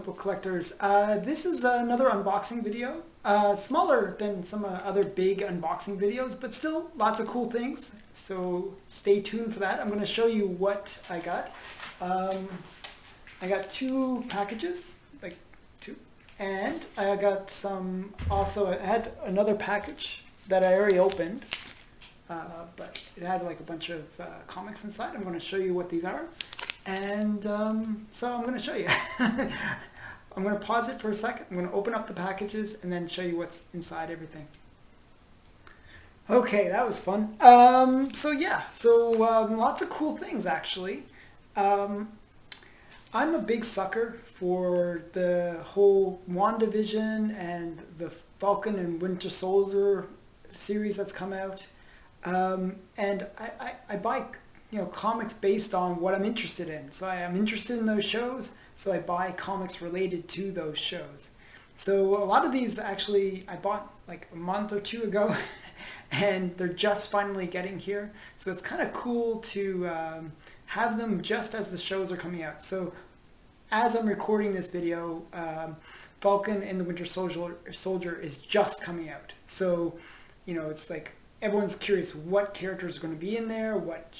book collectors. This is another unboxing video. Smaller than some other big unboxing videos, but still lots of cool things. So stay tuned for that. I'm going to show you what I got. I got two packages, like two, and I got some. Also, I had another package that I already opened, but it had like a bunch of comics inside. I'm going to show you what these are. And so I'm going to show you. I'm going to pause it for a second. I'm going to open up the packages and then show you what's inside everything. Okay, that was fun. So lots of cool things actually. I'm a big sucker for the whole Wandavision and the Falcon and Winter Soldier series that's come out. And I buy comics based on what I'm interested in. So I am interested in those shows, so I buy comics related to those shows. So a lot of these actually I bought like a month or two ago and they're just finally getting here. So it's kind of cool to have them just as the shows are coming out. So as I'm recording this video, Falcon and the Winter Soldier is just coming out. So, it's like everyone's curious what characters are going to be in there, what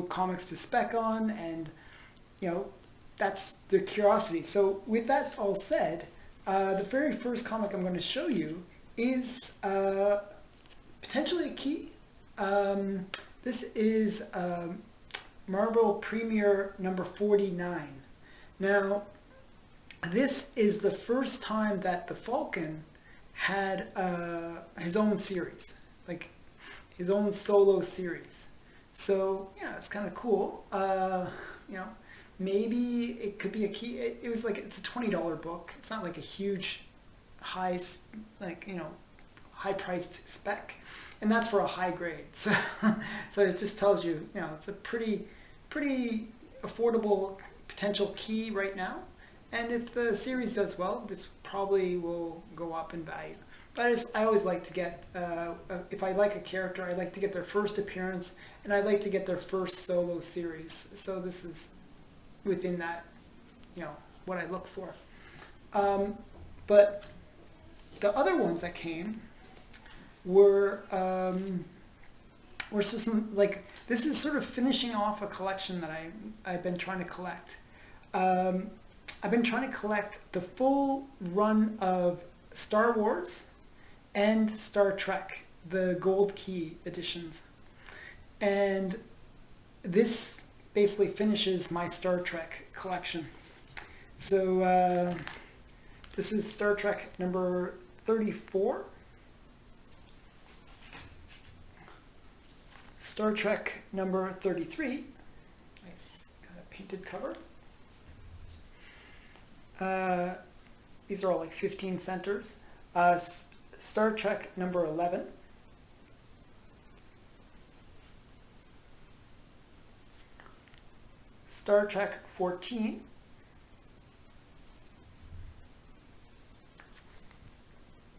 comics to spec on, and that's the curiosity. So with that all said, the very first comic I'm going to show you is potentially a key. This is Marvel Premiere number 49. Now, this is the first time that the Falcon had his own series, like his own solo series. So yeah, it's kind of cool. Maybe it could be a key. It was like, it's a $20 book. It's not like a huge, high priced spec, and that's for a high grade. So, so it just tells you, it's a pretty affordable potential key right now. And if the series does well, this probably will go up in value. But I always like to get, if I like a character, I like to get their first appearance, and I like to get their first solo series. So this is within that, what I look for. But the other ones that came were just some, like, this is sort of finishing off a collection that I've been trying to collect. I've been trying to collect the full run of Star Wars and Star Trek, the Gold Key editions. And this basically finishes my Star Trek collection. So this is Star Trek number 34. Star Trek number 33. Nice kind of painted cover. These are all like 15 centers. Star Trek number 11. Star Trek 14.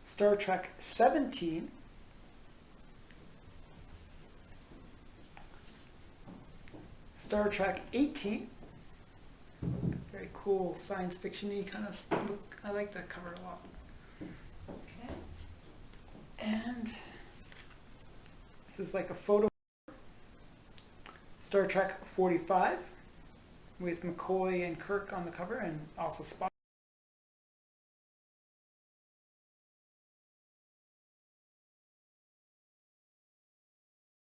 Star Trek 17. Star Trek 18. Very cool science fiction-y kind of look. I like that cover a lot. Okay. And this is like a photo. Star Trek 45 with McCoy and Kirk on the cover, and also Spock.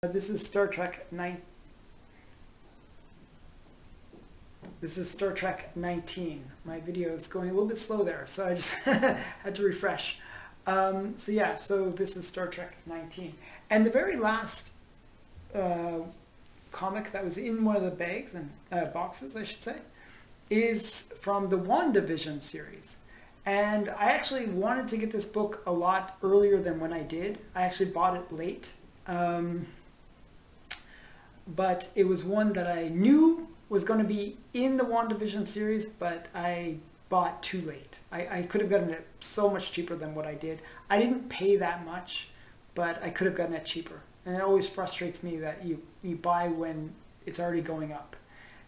This is Star Trek 9. This is Star Trek 19. My video is going a little bit slow there, so I just had to refresh. So this is Star Trek 19. And the very last comic that was in one of the bags and boxes, I should say, is from the Wandavision series. And I actually wanted to get this book a lot earlier than when I did. I actually bought it late. But it was one that I knew was going to be in the WandaVision series, but I bought too late. I could have gotten it so much cheaper than what I did. I didn't pay that much, but I could have gotten it cheaper. And it always frustrates me that you buy when it's already going up.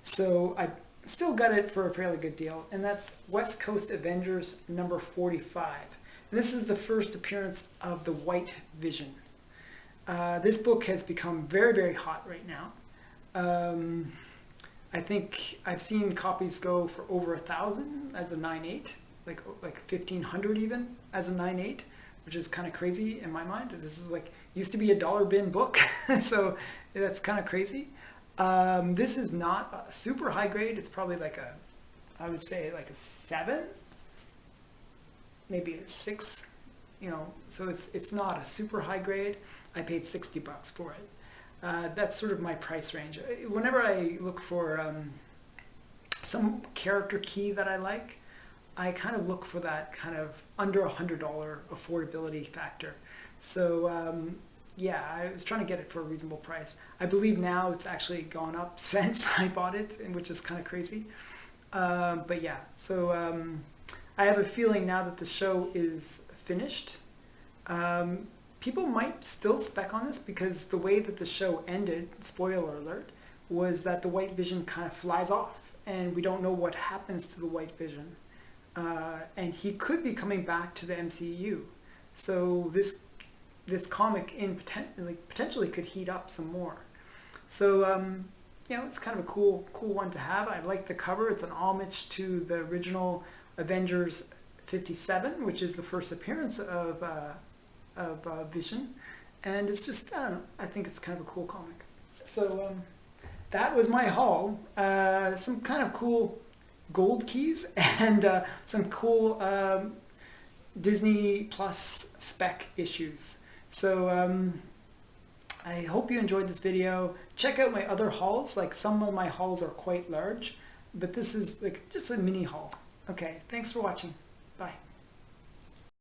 So I still got it for a fairly good deal, and that's West Coast Avengers number 45. And this is the first appearance of the White Vision. This book has become very, very hot right now. I think I've seen copies go for over 1,000 as a 9.8, like 1,500 even as a 9.8, which is kind of crazy in my mind. This is like, used to be a dollar bin book, so that's kind of crazy. This is not a super high grade. It's probably like I would say like a 7, maybe a 6, so it's not a super high grade. I paid $60 for it. That's sort of my price range. Whenever I look for some character key that I like, I kind of look for that kind of under $100 affordability factor. So yeah, I was trying to get it for a reasonable price. I believe now it's actually gone up since I bought it, which is kind of crazy. But yeah, so I have a feeling now that the show is finished. People might still spec on this because the way that the show ended, spoiler alert, was that the White Vision kind of flies off and we don't know what happens to the White Vision. And he could be coming back to the MCU. So this comic potentially could heat up some more. So it's kind of a cool one to have. I like the cover. It's an homage to the original Avengers 57, which is the first appearance of Vision, and it's just, I don't know, I think it's kind of a cool comic. So that was my haul. Some kind of cool gold keys and some cool Disney Plus spec issues. So I hope you enjoyed this video. Check out my other hauls. Like, some of my hauls are quite large, but this is like just a mini haul. Okay, thanks for watching. Bye.